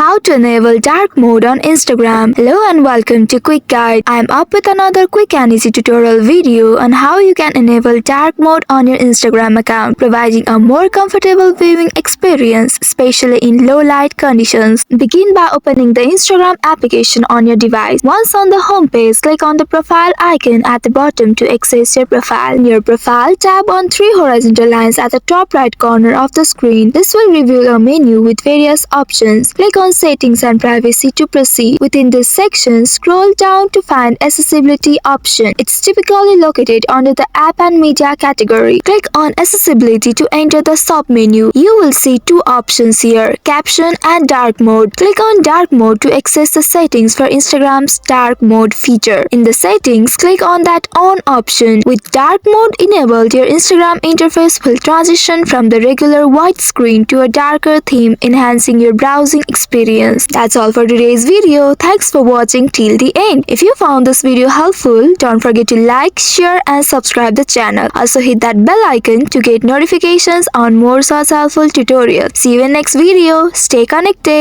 How to enable dark mode on Instagram. Hello and welcome to Quick Guide. I'm up with another quick and easy tutorial video on how you can enable dark mode on your Instagram account, providing a more comfortable viewing experience, especially in low light conditions. Begin by opening the Instagram application on your device. Once on the home page, click on the profile icon at the bottom to access your profile. In your profile, tap on three horizontal lines at the top right corner of the screen. This will reveal a menu with various options. Click on Settings and Privacy to proceed. Within this section, scroll down to find Accessibility option. It's typically located under the App and Media category. Click on Accessibility to enter the sub-menu. You will see two options here, Caption and Dark Mode. Click on Dark Mode to access the settings for Instagram's Dark Mode feature. In the settings, click on that On option. With Dark Mode enabled, your Instagram interface will transition from the regular white screen to a darker theme, enhancing your browsing experience. That's all for today's video. Thanks for watching till the end. If you found this video helpful, don't forget to like, share and subscribe the channel. Also hit that bell icon to get notifications on more such helpful tutorials. See you in next video. Stay connected.